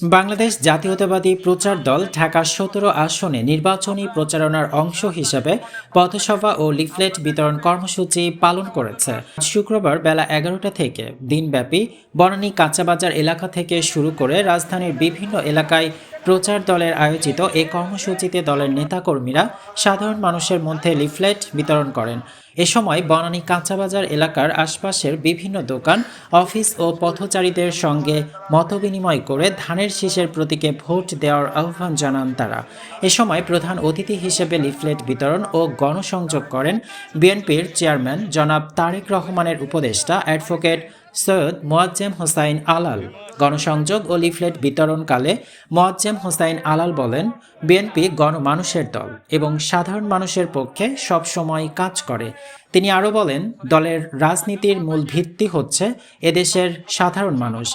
বাংলাদেশ জাতীয়তাবাদী প্রচার দল ঢাকা ১৭ আসনে নির্বাচনী প্রচারণার অংশ হিসেবে পথসভা ও লিফলেট বিতরণ কর্মসূচি পালন করেছে। শুক্রবার বেলা ১১টা থেকে দিনব্যাপী বনানী কাঁচাবাজার এলাকা থেকে শুরু করে রাজধানীর বিভিন্ন এলাকায় প্রচার দলের আয়োজিত এ কর্মসূচিতে দলের নেতাকর্মীরা সাধারণ মানুষের মধ্যে লিফলেট বিতরণ করেন। এ সময় বনানী কাঁচাবাজার এলাকার আশপাশের বিভিন্ন দোকান, অফিস ও পথচারীদের সঙ্গে মতবিনিময় করে ধানের শীষের প্রতীকে ভোট দেওয়ার আহ্বান জানান তারা। এ সময় প্রধান অতিথি হিসেবে লিফলেট বিতরণ ও গণসংযোগ করেন বিএনপির চেয়ারম্যান জনাব তারেক রহমানের উপদেষ্টা অ্যাডভোকেট সৈয়দ মোয়াজ্জেম হোসাইন আলাল। গণসংযোগ ও লিফলেট বিতরণকালে মোয়াজ্জেম হোসাইন আলাল বলেন, বিএনপি গণমানুষের দল এবং সাধারণ মানুষের পক্ষে সবসময় কাজ করে। তিনি আরও বলেন, দলের রাজনীতির মূল ভিত্তি হচ্ছে এদেশের সাধারণ মানুষ।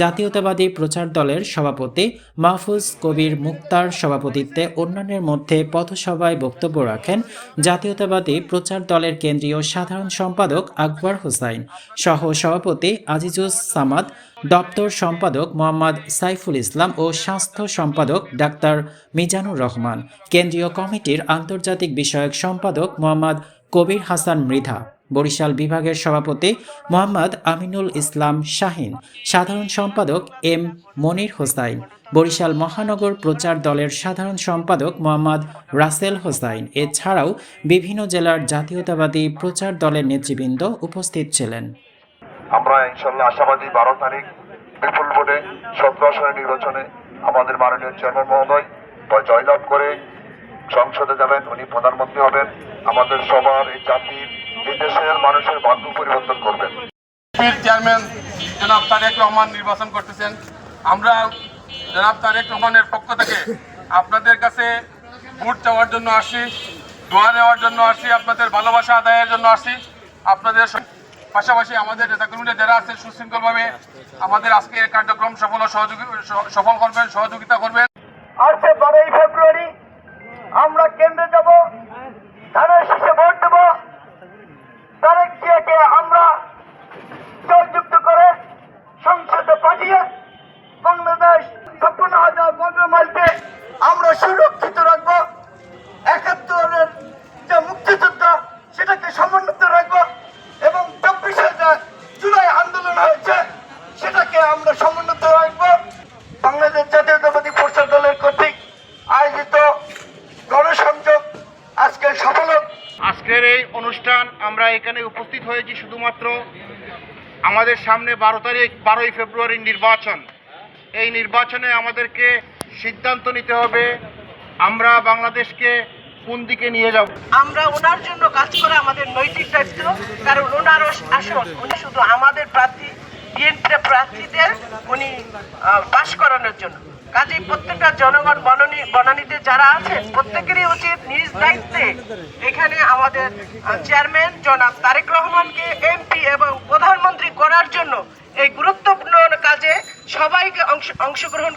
জাতীয়তাবাদী প্রচার দলের সভাপতি মাহফুজ কবির মুক্তার সভাপতিত্বে অন্যান্যের মধ্যে পথসভায় বক্তব্য রাখেন জাতীয়তাবাদী প্রচার দলের কেন্দ্রীয় সাধারণ সম্পাদক আকবর হোসাইন, সহ সভাপতি আজিজুস সামাদ, দপ্তর সম্পাদক মোহাম্মদ সাইফুল ইসলাম ও স্বাস্থ্য সম্পাদক ডাক্তার মিজানুর রহমান, কেন্দ্রীয় কমিটির আন্তর্জাতিক বিষয়ক সম্পাদক মোহাম্মদ কবির হাসান মৃধা, বরিশাল বিভাগের সভাপতি মোহাম্মদ আমিনুল ইসলাম শাহিন, সাধারণ সম্পাদক এম মনির হোসাইন, বরিশাল মহানগর প্রচার দলের সাধারণ সম্পাদক মোহাম্মদ রাসেল হোসাইন এছাড়াও বিভিন্ন জেলার জাতীয়তাবাদী প্রচার দলের নেতৃবৃন্দ উপস্থিত ছিলেন। আমরা ইনশাল্লাহ আশাবাদী 12 তারিখ বিপুল ভোটে 17 আসনের নির্বাচনে আমাদের মাননীয় চেয়ারম্যান মহোদয় জয়লাভ করে সংসদে যাবেন, উনি প্রধানমন্ত্রী হবেন। আমাদের সবার এই জাতির, এই দেশের মানুষের ভাগ্য পরিবর্তন করবেন। চেয়ারম্যান জনাব তারেক রহমান নির্বাচন করতেছেন। আমরা জনাব তারেক রহমানের পক্ষ থেকে আপনাদের কাছে ভোট চাওয়ার জন্য আসি, দোয়া নেওয়ার জন্য আসি, আপনাদের ভালোবাসা আদায়ের জন্য আসি। আপনাদের পাশাপাশি আমাদের নেতাকর্মীরা যারা আছেন সুশৃঙ্খলভাবে আমাদের আজকে কার্যক্রম সফল করবেন, সহযোগিতা করবেন। আসছে 12ই ফেব্রুয়ারি আমরা কেন্দ্রে যাব, ধানের শীষে ভোট দেব। তারেক জিয়াকে আমরা জয়যুক্ত করে সংসদে পাঠিয়ে বাংলাদেশ 56,000 বর্গ মাইলকে আমরা সুরক্ষিত রাখবো। 71-এর যে মুক্তিযুদ্ধ সেটাকে সমুন্নত রাখবো এবং 24-এর যে জুলাই আন্দোলন হয়েছে সেটাকে আমরা সমুন্নত রাখবো। বাংলাদেশ জাতীয়তাবাদী প্রচার দলের কর্তৃক আয়োজিত গণসংযোগ আজকে সফল। আজকের এই অনুষ্ঠান আমরা এখানে উপস্থিত হয়েছি শুধুমাত্র আমাদের সামনে 12ই ফেব্রুয়ারির নির্বাচন। এই নির্বাচনে আমাদেরকে সিদ্ধান্ত নিতে হবে আমরা বাংলাদেশকে কোন দিকে নিয়ে যাব। আমরা ওনার জন্য কাজ করে আমাদের নৈতিক দায়িত্ব, কারণ ওনার আসন উনি শুধু আমাদের প্রার্থী বিএনপি প্রার্থীদের উনি পাশ করানোর জন্য। কাজেই প্রত্যেকটা জনগণ বনানীতে যারা আছেন প্রত্যেকেরই উচিত নিজ দায়িত্বে এখানে আমাদের চেয়ারম্যান জনাব তারেক রহমানকে এমপি এবং প্রধানমন্ত্রী করার জন্য এই গুরুত্বপূর্ণ কাজে সবাইকে অংশগ্রহণ